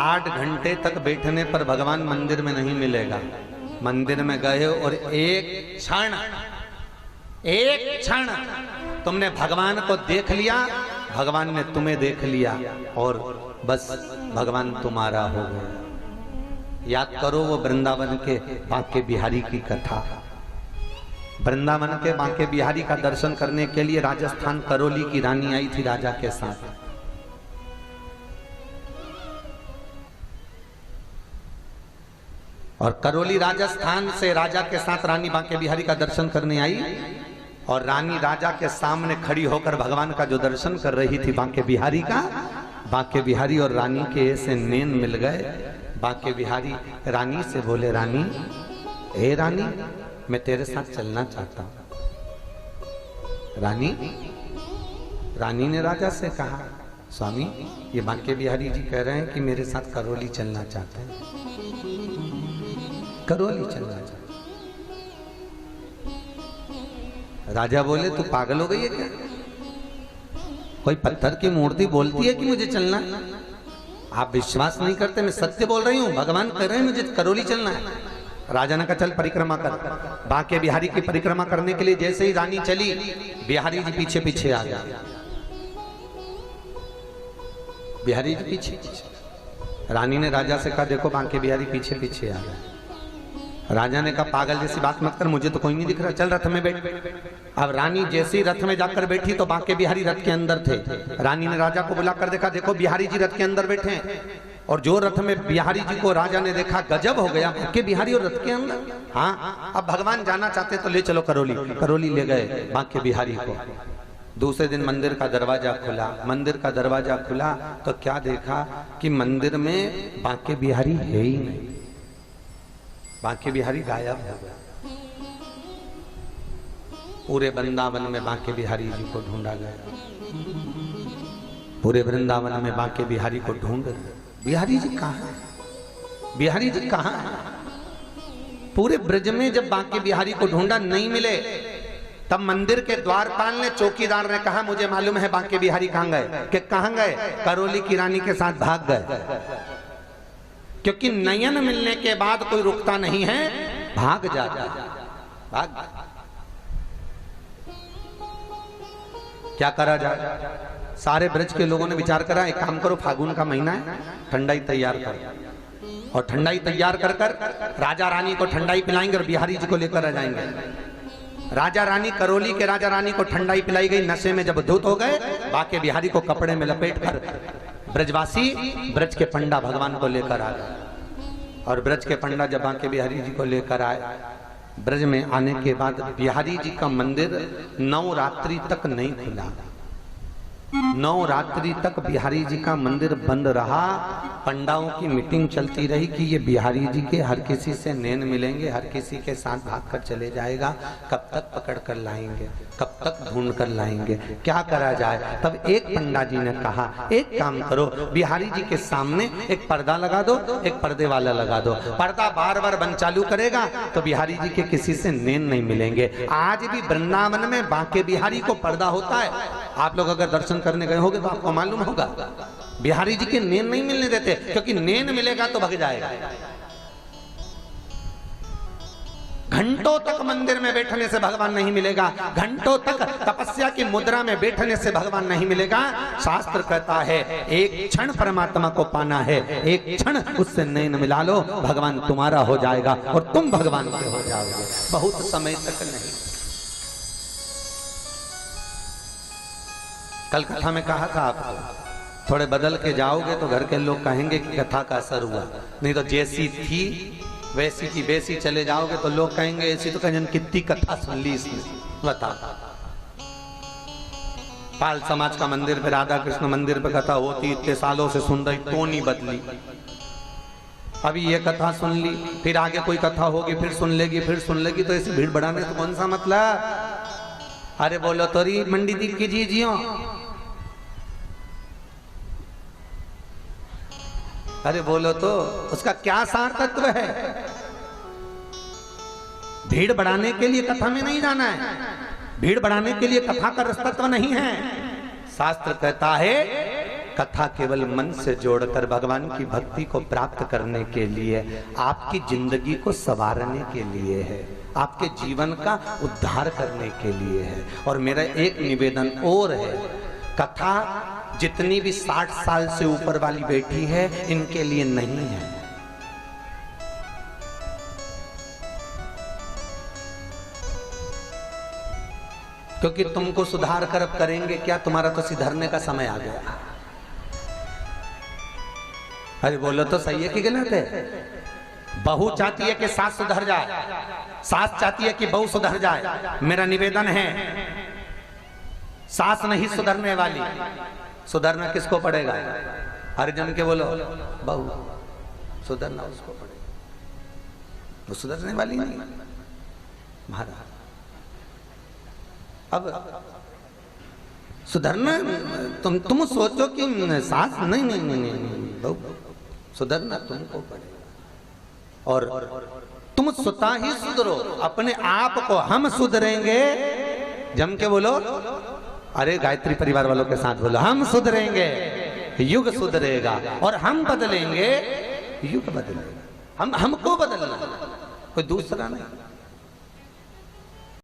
8 घंटे तक बैठने पर भगवान मंदिर में नहीं मिलेगा। मंदिर में गए और एक क्षण तुमने भगवान को देख लिया, भगवान ने तुम्हें देख लिया और बस भगवान तुम्हारा हो गया। याद करो वो वृंदावन के बांके बिहारी की कथा। वृंदावन के बांके बिहारी का दर्शन करने के लिए राजस्थान करौली की रानी आई थी राजा के साथ। और करौली राजस्थान से राजा के साथ रानी बांके बिहारी का दर्शन करने आई और रानी राजा के सामने खड़ी होकर भगवान का जो दर्शन कर रही थी बांके बिहारी का, बांके बिहारी और रानी के ऐसे नैन मिल गए। बांके बिहारी रानी से बोले, रानी, ए रानी, मैं तेरे साथ चलना चाहता हूं। रानी ने राजा से कहा, स्वामी, ये बांके बिहारी जी कह रहे हैं कि मेरे साथ करौली चलना चाहते हैं, करौली चलना चाहते। राजा बोले, तू पागल हो गई है क्या? कोई पत्थर की मूर्ति बोलती है कि मुझे चलना? आप विश्वास नहीं करते, मैं सत्य बोल रही हूँ। भगवान कह रहे हैं मुझे करौली चलना है। राजा ने कहा, चल परिक्रमा कर। बांके बिहारी की परिक्रमा करने के लिए जैसे ही रानी चली, बिहारी जी पीछे पीछे आ गया। बिहारी जी पीछे पीछे। रानी ने राजा से कहा, देखो बांके बिहारी पीछे पीछे आ गया। राजा ने कहा, पागल जैसी बात मत कर, मुझे तो कोई नहीं दिख रहा, चल रथ में बैठ। अब रानी जैसी रथ में जाकर बैठी तो बांके बिहारी रथ के अंदर थे। रानी ने राजा को बुलाकर देखा, देखो बिहारी जी रथ के अंदर बैठे हैं। और जो रथ में बिहारी जी को राजा ने देखा, गजब हो गया, बांके बिहारी और रथ के अंदर। हाँ, अब भगवान जाना चाहते तो ले चलो करौली। करौली ले गए बांके बिहारी को। दूसरे दिन मंदिर का दरवाजा खुला। मंदिर का दरवाजा खुला तो क्या देखा कि मंदिर में बांके बिहारी है ही नहीं। बांके बिहारी गायब हो गया। पूरे वृंदावन में बांके बिहारी जी को ढूंढा गया। पूरे वृंदावन में बांके बिहारी को ढूंढ रहे। बिहारी जी कहाँ है? बिहारी जी कहाँ है? पूरे ब्रज में जब बांके बिहारी को ढूंढा, नहीं मिले। तब मंदिर के द्वारपाल ने, चौकीदार ने कहा, मुझे मालूम है बांके बिहारी कहाँ गए। कि कहाँ गए? करौली की रानी के साथ भाग गए। क्योंकि नयन मिलने के बाद कोई रुकता नहीं है, भाग जाता है। भाग। क्या करा जाए? सारे ब्रज के लोगों ने विचार करा, एक काम करो, फागुन का महीना है, ठंडाई तैयार करो। और ठंडाई तैयार कर कर राजा रानी को ठंडाई पिलाएंगे और बिहारी जी को लेकर आ जाएंगे। राजा रानी, करौली के राजा रानी को ठंडाई पिलाई गई। नशे में जब धुत हो गए, बांके बिहारी को कपड़े में लपेट कर ब्रजवासी, ब्रज के पंडा भगवान को लेकर आ गए। और ब्रज के पंडा जब बांके बिहारी जी को लेकर आए, ब्रज में आने के बाद बिहारी जी का मंदिर 9 रात्रि तक नहीं खुला। 9 रात्रि तक बिहारी जी का मंदिर बंद रहा। पंडाओं की मीटिंग चलती रही कि ये बिहारी जी के हर किसी से नैन मिलेंगे, हर किसी के साथ भागकर चले जाएगा, कब तक पकड़ कर लाएंगे, कब तक ढूंढ कर लाएंगे, क्या करा जाए। तब एक पंडा जी ने कहा, एक काम करो, बिहारी जी के सामने एक पर्दा लगा दो, एक पर्दे वाला लगा दो। पर्दा बार बार बंद चालू करेगा तो बिहारी जी के किसी से नैन नहीं मिलेंगे। आज भी वृंदावन में बांके बिहारी को पर्दा होता है। आप लोग अगर दर्शन करने गए होंगे तो आपको मालूम होगा, बिहारी जी के नैन नहीं मिलने देते, क्योंकि नैन मिलेगा तो भग जाएगा। घंटों तक मंदिर में बैठने से भगवान नहीं मिलेगा, घंटों तक तपस्या की मुद्रा में बैठने से भगवान नहीं मिलेगा। शास्त्र कहता है एक क्षण परमात्मा को पाना है, एक क्षण उससे नैन मिला लो, भगवान तुम्हारा हो जाएगा और तुम भगवान के हो जाओगे। बहुत समय तक नहीं। कल कथा में कहा था आपको, थोड़े बदल के जाओगे तो घर के लोग कहेंगे कि कथा का असर हुआ, नहीं तो जैसी थी वैसी की वैसी चले जाओगे तो लोग कहेंगे ऐसी तो कहीं कितनी कथा सुन ली इसने। बता, पाल समाज का मंदिर पे, राधा कृष्ण मंदिर पे कथा होती, इतने सालों से सुन रही, तो नहीं बदली। अभी ये कथा सुन ली, फिर आगे कोई कथा होगी, फिर सुन लेगी, फिर सुन लेगी, तो ऐसी भीड़ बढ़ाने से कौन सा मतलब। अरे बोलो तोरी मंडी दी की जी जियो, अरे बोलो तो उसका क्या सार तत्व है। भीड़ बढ़ाने के लिए कथा में नहीं जाना है, भीड़ बढ़ाने के लिए कथा का रस तत्व नहीं है। शास्त्र कहता है कथा केवल मन से जोड़कर भगवान की भक्ति को प्राप्त करने के लिए, आपकी जिंदगी को संवारने के लिए है, आपके जीवन का उद्धार करने के लिए है। और मेरा एक निवेदन और है, कथा जितनी भी 60 साल से ऊपर वाली बैठी है इनके लिए नहीं है। क्योंकि तुमको सुधार कर अब करेंगे क्या, तुम्हारा तो सुधरने का समय आ गया। अरे बोलो तो सही है कि गलत है? बहू चाहती है कि सास सुधर जाए, सास चाहती है कि बहू सुधर जाए। मेरा निवेदन है, सास नहीं सुधरने वाली, सुधरना किसको पड़ेगा? अर्जुन के बोलो बहू, सुधरना उसको पड़ेगा, वो सुधरने वाली नहीं। महाराज अब सुधरना, तुम सोचो कि सास नहीं नहीं नहीं नहीं बहू, सुधरना तुमको पड़ेगा। और तुम स्वतः ही सुधरो अपने आप को। हम सुधरेंगे, जम के बोलो, अरे गायत्री परिवार वालों के साथ बोलो, हम सुधरेंगे, युग सुधरेगा। और हम बदलेंगे, युग बदलेगा। हमको बदलना, कोई दूसरा नहीं।